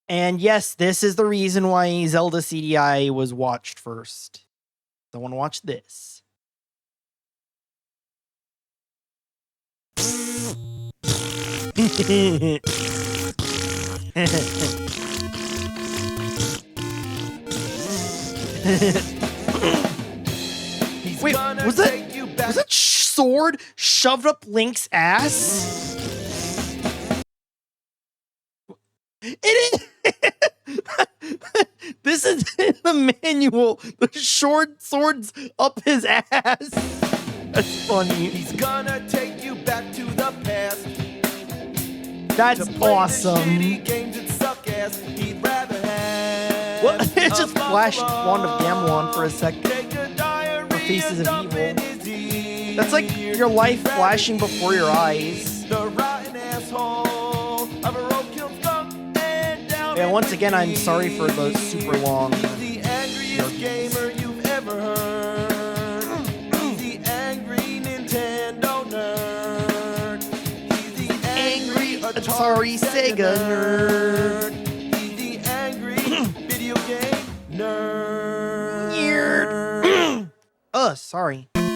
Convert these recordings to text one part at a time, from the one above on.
And yes, this is the reason why Zelda CDI was watched first. I want to watch this. Wait, was that sword shoved up Link's ass? It is. This is in the manual. The short sword's up his ass. That's funny. He's gonna take you back to the past. That's awesome. Shitty games that suck ass. He'd rather have. What? It just flashed Wand of Gamelon for a second. Or Faces of Evil. That's like your life flashing before your eyes. The rotten asshole of a roadkill skunk and down. Yeah, once again, I'm sorry for the super long. He's the angriest gamer you've ever heard. He's the angry Nintendo nerd. He's the angry Atari Sega nerd. He's the angry video game nerd. Sorry. Ooh.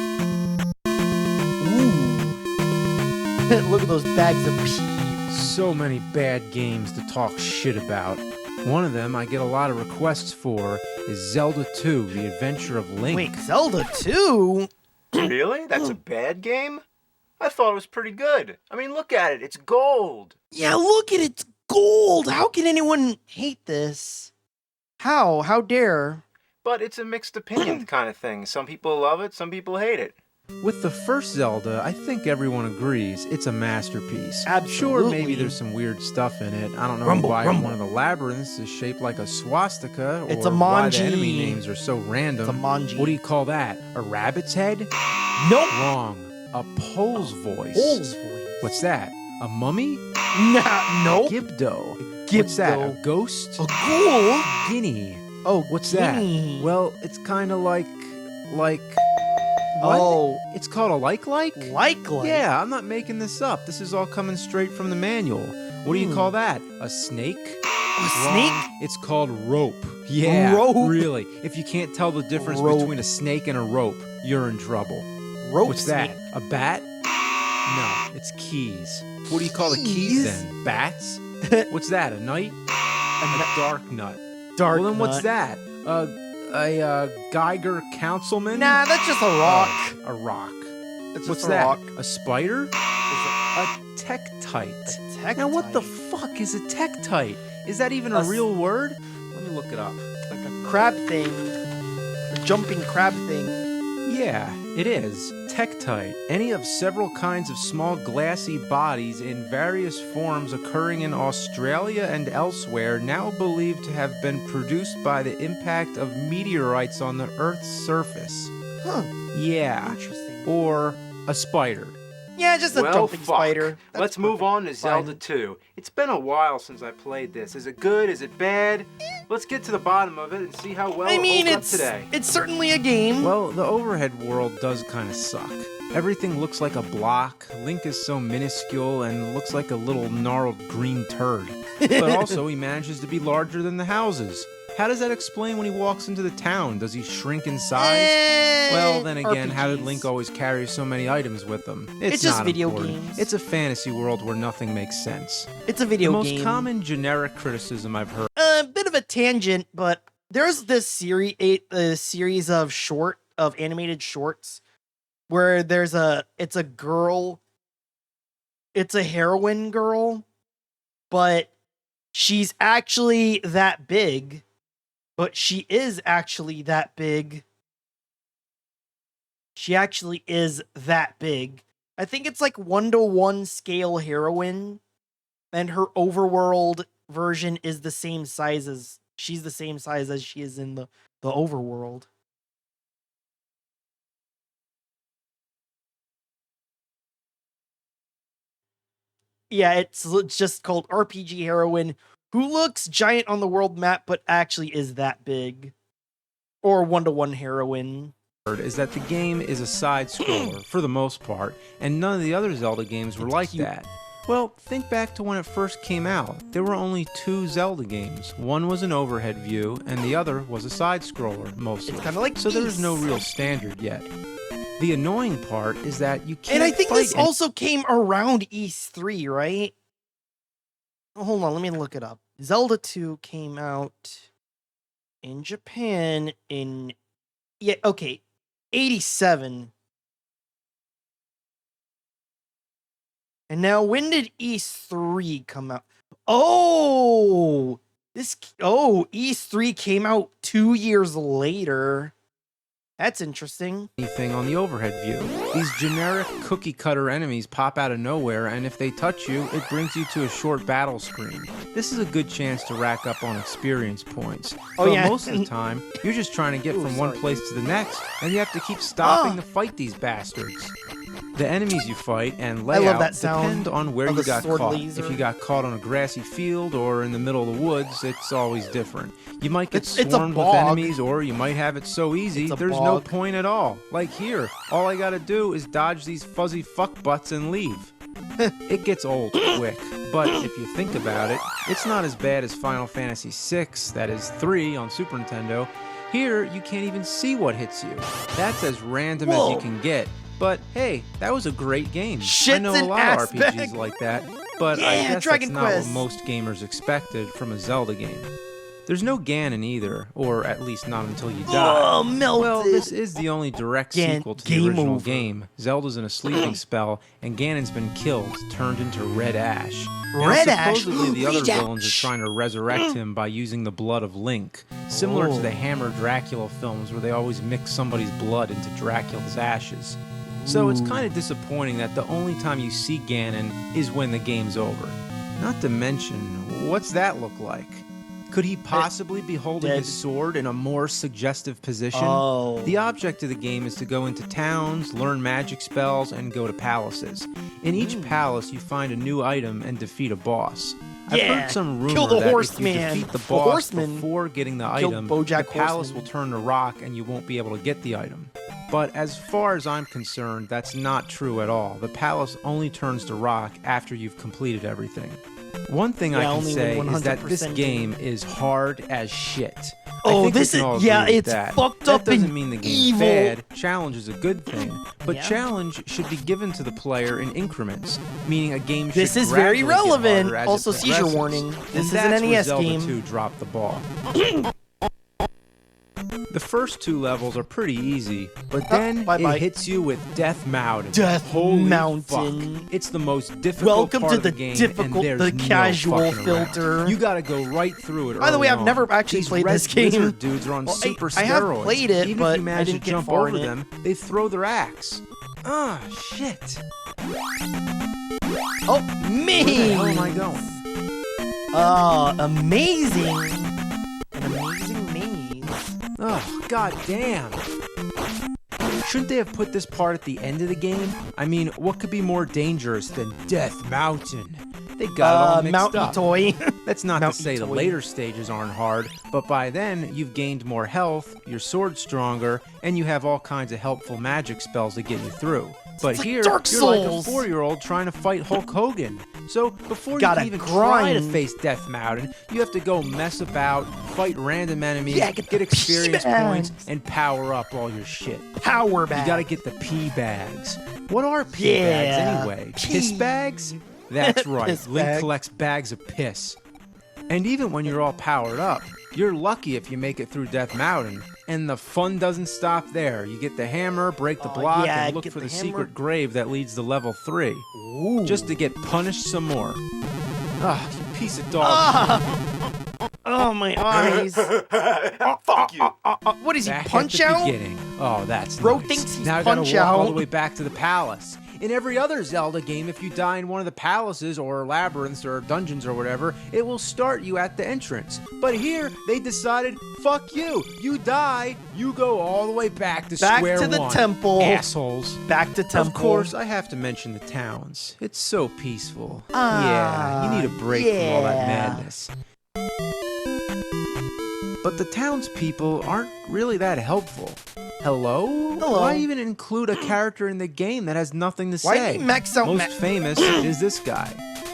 Look at those bags of pee. So many bad games to talk shit about. One of them I get a lot of requests for is Zelda 2, The Adventure of Link. Wait, Zelda 2? Really? That's a bad game? I thought it was pretty good. I mean, look at it. It's gold. Yeah, look at it. It's gold. How can anyone hate this? How? How dare? But it's a mixed opinion kind of thing. Some people love it, some people hate it. With the first Zelda, I think everyone agrees it's a masterpiece. Absolutely. Sure, maybe there's some weird stuff in it. I don't know why one of the labyrinths is shaped like a swastika, It's or a why the manji. enemy names are so random. It's a manji. What do you call that? A rabbit's head? Nope. Wrong. A pole's voice. Pole's voice. What's that? A mummy? Nah, nope. Gibdo. What's that? A ghost? A ghoul? Guinea. Oh, What's guinea. that? Well, it's kind of like. What? Oh. It's called a like? Like? Yeah, I'm not making this up. This is all coming straight from the manual. What do you call that? A snake? A snake? It's called rope. Yeah, Rope? really. If you can't tell the difference Rope. between a snake and a rope, you're in trouble. Rope What's snake. that? A bat? No, it's keys. What do you call the keys then? Bats? What's that? A knight? A dark nut. Dark Well, then what's nut. that? A Geiger councilman? Nah, that's just a rock. A rock. It's What's just a that? rock. A spider? Is A tektite. it Now what the tektite? fuck is a tektite? Is that even a real word? Let me look it up. Like a crab thing. A jumping crab thing. Yeah, it is. Tektite. Any of several kinds of small glassy bodies in various forms occurring in Australia and elsewhere, now believed to have been produced by the impact of meteorites on the Earth's surface. Huh. Yeah. Interesting. Or a spider. Yeah, just a Well, jumping fuck. spider. That's Let's move on to perfect. Zelda Fine. 2. It's been a while since I played this. Is it good? Is it bad? Let's get to the bottom of it and see how well I mean, it holds up today. it's certainly a game. Well, the overhead world does kind of suck. Everything looks like a block. Link is so minuscule and looks like a little gnarled green turd. But also, he manages to be larger than the houses. How does that explain when he walks into the town? Does he shrink in size? Well, then again, how did RPGs. Link always carry so many items with him? It's just not video important. games. It's a fantasy world where nothing makes sense. It's a video The most game. common generic criticism I've heard. A bit of a tangent, but there's this series of animated shorts where it's a girl, it's a heroine girl, but she's actually that big, but she is actually that big. She actually is that big. I think it's like 1-to-1 scale heroine, and her overworld version is the same size as she's the same size as she is in the overworld. Yeah, it's just called RPG Heroine, who looks giant on the world map, but actually is that big. Or 1-to-1 heroine. Is that the game is a side scroller for the most part, and none of the other Zelda games were like that. Well, think back to when it first came out. There were only 2 Zelda games. One was an overhead view, and the other was a side-scroller, mostly. It's kind of like So there was no Ys. real standard yet. The annoying part is that you can't And I think fight this also came around Ys 3, right? Oh, hold on, let me look it up. Zelda 2 came out in Japan in 87. And now when did Ys 3 come out? Oh, Ys 3 came out 2 years later. That's interesting. anything on the overhead view. These generic cookie-cutter enemies pop out of nowhere, and if they touch you, it brings you to a short battle screen. This is a good chance to rack up on experience points. Oh, but yeah. most of the time, you're just trying to get Ooh, from one sorry. place to the next, and you have to keep stopping Ah. to fight these bastards. The enemies you fight and I love layout that sound depend on where of you the got sword caught. laser. If you got caught on a grassy field or in the middle of the woods, it's always different. You might get It's a swarmed with bog. enemies, or you might have it so easy, It's a there's no bog. point at all. Like here, all I gotta do is dodge these fuzzy fuck butts and leave. It gets old quick, but if you think about it, it's not as bad as Final Fantasy VI, that is 3 on Super Nintendo. Here, you can't even see what hits you. That's as random as Whoa. you can get. But hey, that was a great game. I Shit's know a an lot ass of RPGs bag. like that, but I Yeah, guess Dragon that's not Quest. what most gamers expected from a Zelda game. There's no Ganon either, or at least not until you die. Oh, melted. Well, this is the only direct sequel to the game original over. game. Zelda's in a sleeping spell, and Ganon's been killed, turned into Red Ash. Red now, Ash? supposedly the other Red villains Ash. are trying to resurrect him by using the blood of Link, similar Oh. to the Hammer Dracula films where they always mix somebody's blood into Dracula's ashes. So it's kind of disappointing that the only time you see Ganon is when the game's over. Not to mention, what's that look like? Could he possibly be holding dead. his sword in a more suggestive position? Oh. The object of the game is to go into towns, learn magic spells, and go to palaces. In each palace, you find a new item and defeat a boss. I've Yeah, heard some rumor kill the that if you horseman. defeat the The boss horseman before getting the killed item, BoJack the palace Horseman. will turn to rock and you won't be able to get the item. But as far as I'm concerned, that's not true at all. The palace only turns to rock after you've completed everything. One thing I Yeah, can only say when is that this 100% game is hard as shit. Oh, I think we this can is- all yeah, agree with it's that. fucked That up doesn't and mean the game's evil. bad. Challenge is a good thing, but Yeah. challenge should be given to the player in increments, meaning a game should This is very gradually get relevant. harder as Also, it seizure progresses. warning. And This is an that's where NES Zelda game. 2 dropped the ball. The first 2 levels are pretty easy, but then bye-bye. it hits you with Death Mountain. Death Holy Mountain. fuck. It's the most difficult Welcome part to of the the game, difficult- and there's the no casual fucking around. filter. You gotta go right through it. By the way, early I've never on. actually These played red this game. lizard dudes are on Well, super I have steroids. played it, Even but if you manage I didn't to get jump far over in it. them, they throw their axe. Ah, shit. Oh, Where the hell am I maze. going? Amazing. An amazing maze. Oh, god damn. Shouldn't they have put this part at the end of the game? I mean, what could be more dangerous than Death Mountain? They got it all mixed Mount up. Toy. That's not Mount to say the Toy. later stages aren't hard, but by then you've gained more health, your sword's stronger, and you have all kinds of helpful magic spells to get you through. But like here, Dark you're like a Souls. 4-year-old trying to fight Hulk Hogan. So before you Gotta can even try to grind. face Death Mountain, you have to go mess about, fight random enemies, Yeah, get the experience P-bags. points, and power up all your shit. Power bag. You gotta get the pee bags. What are pee Yeah, bags anyway? Piss pee. bags? That's right. Piss Link bag. collects bags of piss. And even when you're all powered up, you're lucky if you make it through Death Mountain. And the fun doesn't stop there. You get the hammer, break the block, yeah, and look get for the the hammer. secret grave that leads to level 3. Ooh. Just to get punished some more. Ah, you piece of dog. Oh, my eyes. Fuck you. What is he, Back Punch at the Out? beginning. Oh, that's Bro nice. thinks he's now I gotta Punch walk all Out. the way back to the palace. In every other Zelda game, if you die in one of the palaces or labyrinths or dungeons or whatever, it will start you at the entrance. But here, they decided, fuck you. You die, you go all the way back to Back square to the one. temple. Assholes. Back to temple. Of course, I have to mention the towns. It's so peaceful. Ah, yeah, you need a break from all that yeah. madness. But the townspeople aren't really that helpful. Hello? Hello. Why even include a character in the game that has nothing to Why say? did he max out Most famous is this guy.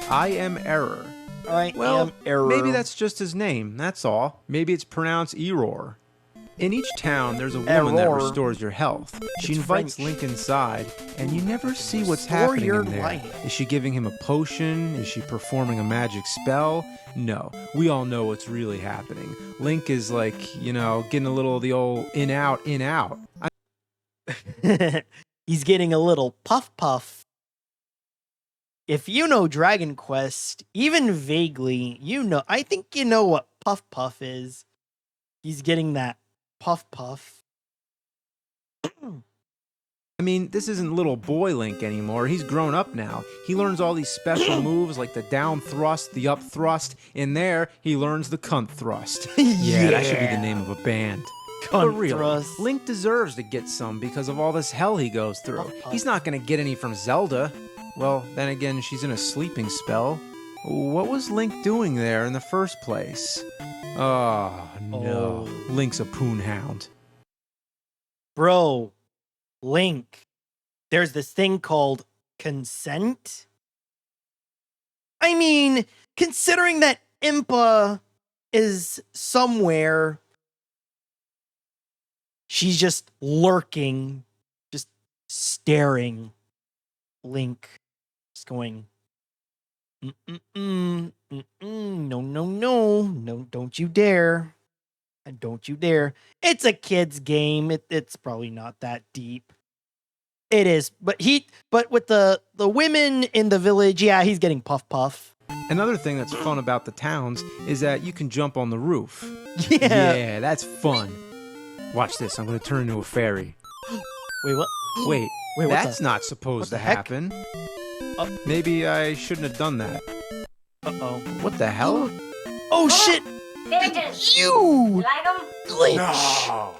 I am Error. I Well, am Error. maybe that's just his name, that's all. Maybe it's pronounced Error. In each town, there's a woman that Error. restores your health. She It's invites French. Link inside, and you never see what's Restore happening your in there. life. Is she giving him a potion? Is she performing a magic spell? No, we all know what's really happening. Link is like, getting a little of the old in out. He's getting a little puff. If you know Dragon Quest, even vaguely, I think you know what puff is. He's getting that puff. I mean, this isn't little boy Link anymore. He's grown up now. He learns all these special moves like the down thrust, the up thrust. In there, he learns the cunt thrust. Yeah, that should be the name of a band. For real, Thrust. Link deserves to get some because of all this hell he goes through. Puff. He's not going to get any from Zelda. Well, then again, she's in a sleeping spell. What was Link doing there in the first place? Oh, no. Oh. Link's a poonhound. Bro, Link, there's this thing called consent. I mean, considering that Impa is somewhere, she's just lurking, just staring. Link just going, no, don't you dare. Don't you dare. It's a kid's game. It's probably not that deep. It is, but with the women in the village, yeah, he's getting puff. Another thing that's fun about the towns is that you can jump on the roof. Yeah. Yeah, that's fun. Watch this. I'm going to turn into a fairy. Wait, what? Wait, what that's the- not supposed what to the heck? happen. Maybe I shouldn't have done that. Uh-oh. What the hell? Oh, shit! Villages. You! Like 'em? Glitch! No.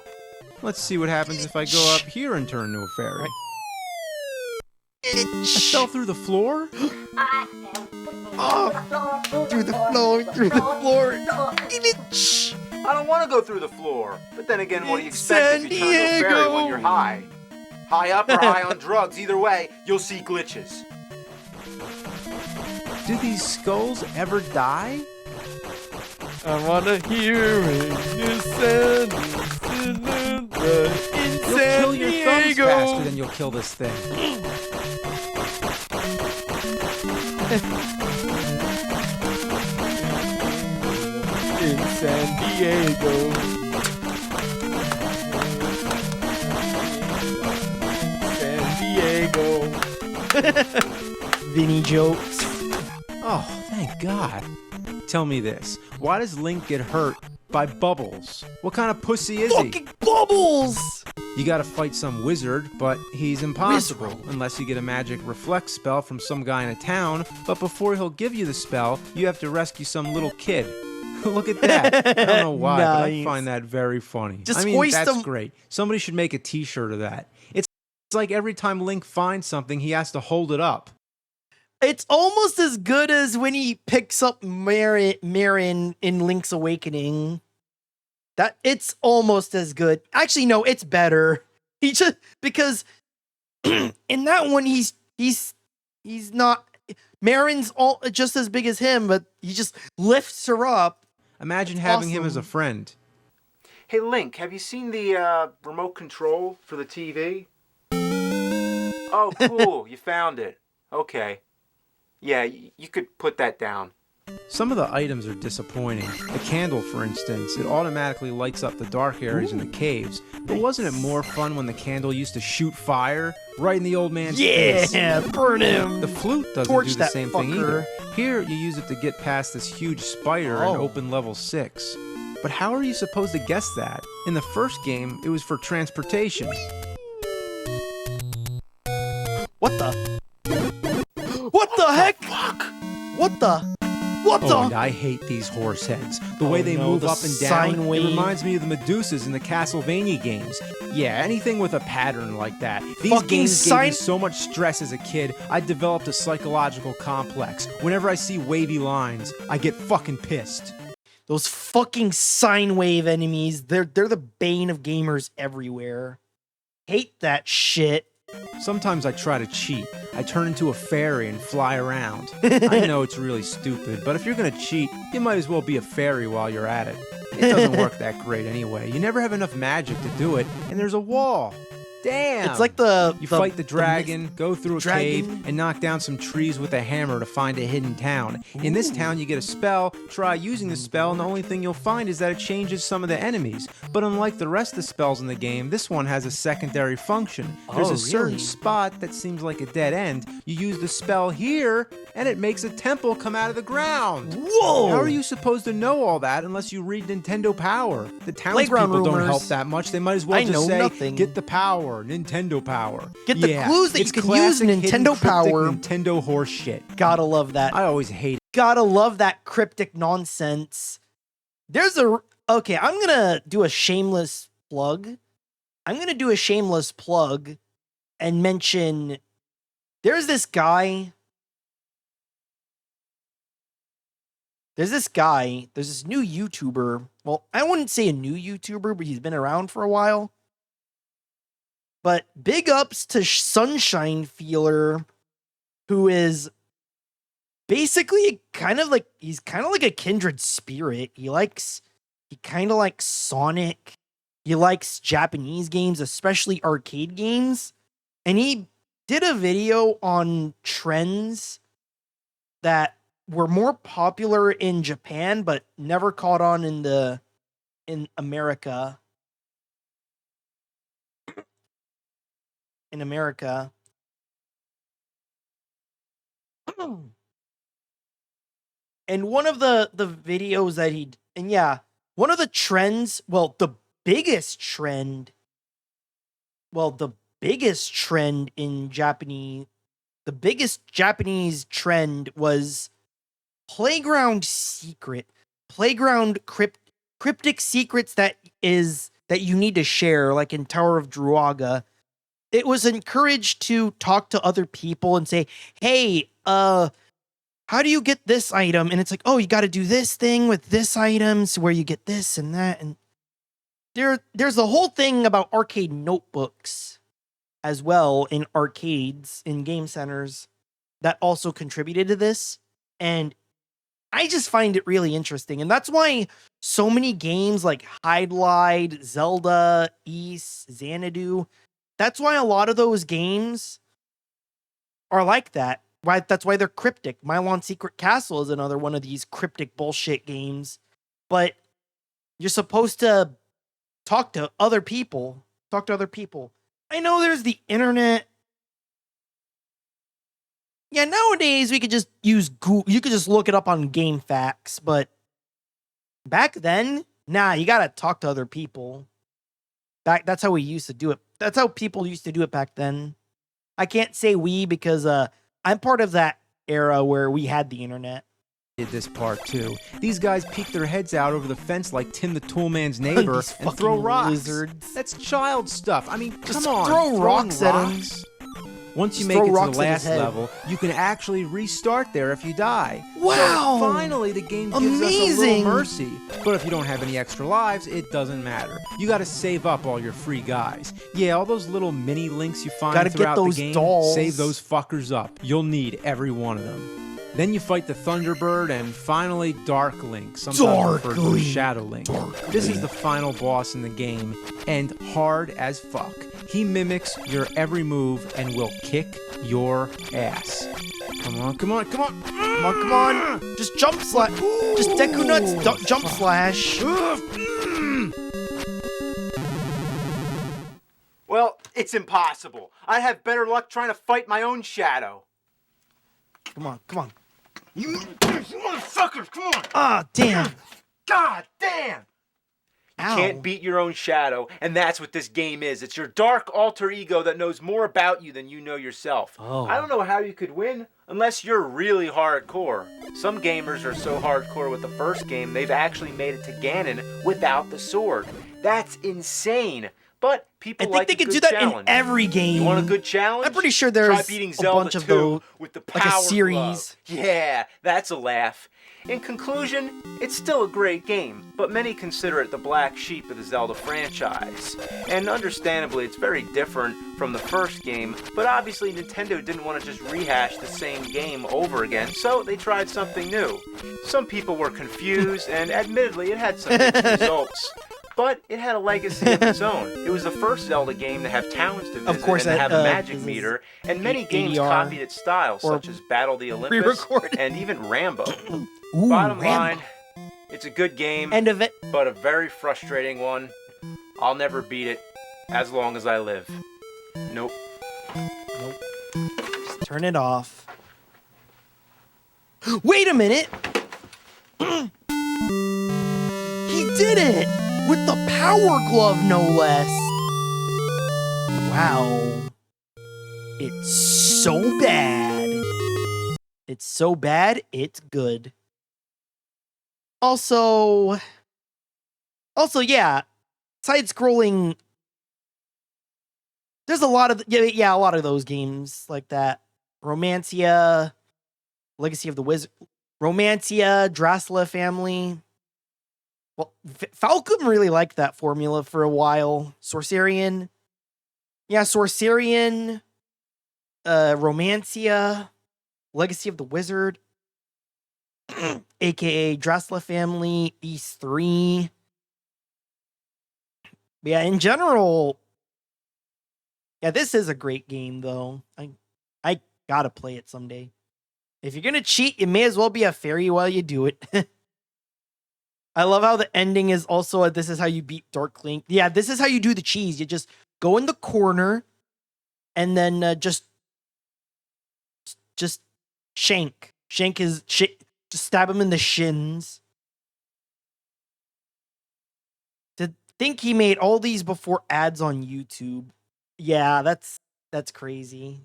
Let's see what happens if I go up here and turn into a fairy. Right. I fell through the floor? I am Oh, through the floor. Glitch. I don't want to go through the floor. But then again, what do you In expect if you turn into a fairy San when you're high? High up or high on drugs, either way, you'll see glitches. Do these skulls ever die? I wanna hear it. You'll kill your thumbs faster than you'll kill this thing. In San Diego. San Diego. Vinny jokes. Oh, thank God. Tell me this. Why does Link get hurt by bubbles? What kind of pussy is he? Fucking bubbles! You gotta fight some wizard, but he's impossible Wizard. unless you get a magic reflect spell from some guy in a town. But before he'll give you the spell, you have to rescue some little kid. Look at that. I don't know why, but I Nice. find that very funny. Just I mean, hoist that's him- great. Somebody should make a t-shirt of that. It's like every time Link finds something, he has to hold it up. It's almost as good as when he picks up Marin in Link's Awakening. That it's almost as good. Actually, no, it's better. He just because in that one he's not Marin's all just as big as him, but he just lifts her up. Imagine having him as a awesome. friend. Hey, Link, have you seen the remote control for the TV? Oh, cool. You found it. Okay. Yeah, you could put that down. Some of the items are disappointing. The candle, for instance, it automatically lights up the dark areas in the caves. But wasn't it more fun when the candle used to shoot fire right in the old man's face? Yeah, burn him. The flute doesn't Torch do the that same thing fucker. either. Here, you use it to get past this huge spider in Oh. open level 6. But how are you supposed to guess that? In the first game, it was for transportation. What the? What the heck? Fuck! What the? What Oh, and the? I hate these horse heads. The Oh way they no, move the up and sine down, wave. it reminds me of the Medusas in the Castlevania games. Yeah, anything with a pattern like that. These Fucking games gave me sine- so much stress as a kid, I developed a psychological complex. Whenever I see wavy lines, I get fucking pissed. Those fucking sine wave enemies, they're the bane of gamers everywhere. Hate that shit. Sometimes I try to cheat. I turn into a fairy and fly around. I know it's really stupid, but if you're gonna cheat, you might as well be a fairy while you're at it. It doesn't work that great anyway. You never have enough magic to do it, and there's a wall. Damn! It's like the You fight the dragon, go through a dragon. cave, and knock down some trees with a hammer to find a hidden town. In this town, you get a spell, try using the spell, and the only thing you'll find is that it changes some of the enemies. But unlike the rest of the spells in the game, this one has a secondary function. There's Oh, a certain really? spot that seems like a dead end. You use the spell here, and it makes a temple come out of the ground. Whoa! How are you supposed to know all that unless you read Nintendo Power? The Playground townspeople don't rumors. help that much. They might as well I just know say, nothing. get the power, Nintendo Power. Get the clues that you it's can use classic hidden Nintendo cryptic Power. Nintendo horse shit. Gotta love that. I always hate it. Gotta love that cryptic nonsense. Okay, I'm gonna do a shameless plug. I'm gonna do a shameless plug and mention there's this guy. There's this new YouTuber. Well, I wouldn't say a new YouTuber, but he's been around for a while. But big ups to Sunshine Feeler, who is basically he's kind of like a kindred spirit. He kind of likes Sonic. He likes Japanese games, especially arcade games. And he did a video on trends that were more popular in Japan but never caught on in America. In America. And one of the videos that one of the trends, the biggest trend in Japanese, the biggest Japanese trend was playground cryptic secrets that you need to share, like in Tower of Druaga. It was encouraged to talk to other people and say, hey, how do you get this item? And it's like, oh, you got to do this thing with this item, so where you get this and that. And there's a whole thing about arcade notebooks as well in arcades, in game centers, that also contributed to this. And I just find it really interesting. And that's why so many games like Hydlide, Zelda, Ys, Xanadu, that's why a lot of those games are like that. That's why they're cryptic. Mylon Secret Castle is another one of these cryptic bullshit games. But you're supposed to talk to other people. I know there's the internet. Yeah, nowadays we could just use Google. You could just look it up on GameFAQs. But back then, nah, you gotta talk to other people. That's how we used to do it. That's how people used to do it back then. I can't say we because I'm part of that era where we had the internet. Did this part too. These guys peek their heads out over the fence like Tim the Toolman's neighbor These and throw fucking rocks. lizards. That's child stuff. I mean, Just come on. throw throwing rocks at 'em. Once you Just make throw it to rocks the at his last head. level, you can actually restart there if you die. Wow! So finally, the game gives us a Amazing! little mercy. But if you don't have any extra lives, it doesn't matter. You gotta save up all your free guys. Yeah, all those little mini links you find Gotta get throughout those the game, dolls. save those fuckers up. You'll need every one of them. Then you fight the Thunderbird and finally Dark Link, sometimes Dark referred to as Link. Shadow Link. This is the final boss in the game, and hard as fuck. He mimics your every move and will kick your ass. Come on. Come on. Just jump slash. Just Deku Nuts jump slash. Well, it's impossible. I'd have better luck trying to fight my own shadow. Come on. You motherfuckers, come on! Ah, damn. God damn! Ow. Can't beat your own shadow, and that's what this game is. It's your dark alter ego that knows more about you than you know yourself. Oh. I don't know how you could win unless you're really hardcore. Some gamers are so hardcore with the first game, they've actually made it to Ganon without the sword. That's insane. But I people think like they a could good do that challenge. in every game. You want a good challenge? I'm pretty sure Try there's beating a Zelda bunch of 2 those, with the like a power series. glove. Yeah, that's a laugh. In conclusion, it's still a great game, but many consider it the black sheep of the Zelda franchise. And understandably, it's very different from the first game, but obviously Nintendo didn't want to just rehash the same game over again, so they tried something new. Some people were confused, and admittedly, it had some mixed results. But it had a legacy of its own. It was the first Zelda game to have towns to visit course, and have a magic this is meter, and many games ADR copied its style, or such as Battle the Olympus pre-recorded. and even Rambo. Ooh, Bottom Rambo. line, it's a good game, End of it. but a very frustrating one. I'll never beat it as long as I live. Nope. Nope. Just turn it off. Wait a minute. He did it with the power glove, no less. Wow. It's so bad. It's so bad, it's good. Also, yeah, side-scrolling. There's a lot of a lot of those games like that. Romancia, Legacy of the Wizard, Romancia, Dracula Family. Well, Falcom really liked that formula for a while. Sorcerian, yeah, Sorcerian, Romancia, Legacy of the Wizard, aka Dracula Family, Beast 3. But yeah, in general, yeah, this is a great game though. I gotta play it someday. If you're gonna cheat, it may as well be a fairy while you do it. I love how the ending is also this is how you beat Dark Link. Yeah, this is how you do the cheese. You just go in the corner and then just shank. Just stab him in the shins. To think he made all these before ads on YouTube. Yeah, that's crazy.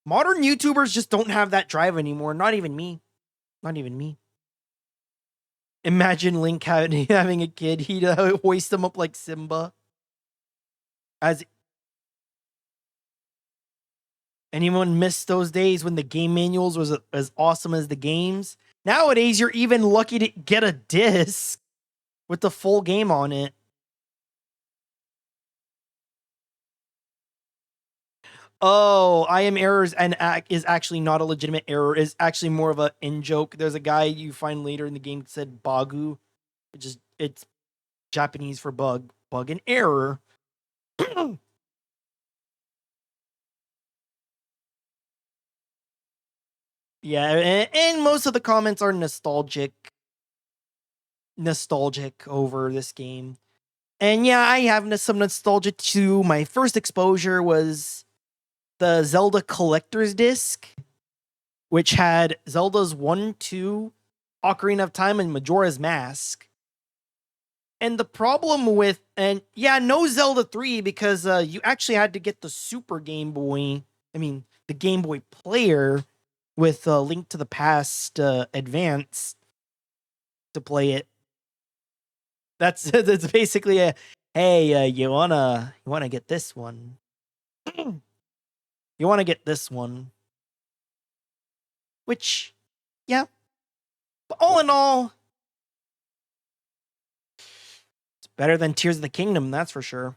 Modern YouTubers just don't have that drive anymore. Not even me. Not even me. Imagine Link having a kid. He'd hoist him up like Simba. As anyone missed those days when the game manuals was as awesome as the games? Nowadays, you're even lucky to get a disc with the full game on it. Oh, I am errors and is actually not a legitimate error. Is actually more of a in joke. There's a guy you find later in the game that said Bagu, which is it's Japanese for bug and error. Yeah, and most of the comments are nostalgic over this game. And yeah, I have some nostalgia too. My first exposure was the Zelda Collector's Disc, which had Zelda's 1, 2, Ocarina of Time, and Majora's Mask. And the problem with, no Zelda 3 because you actually had to get the Super Game Boy, the Game Boy Player with Link to the Past Advance to play it. That's basically a, hey, you wanna get this one? You wanna get this one? Which, yeah. But all in all, it's better than Tears of the Kingdom, that's for sure.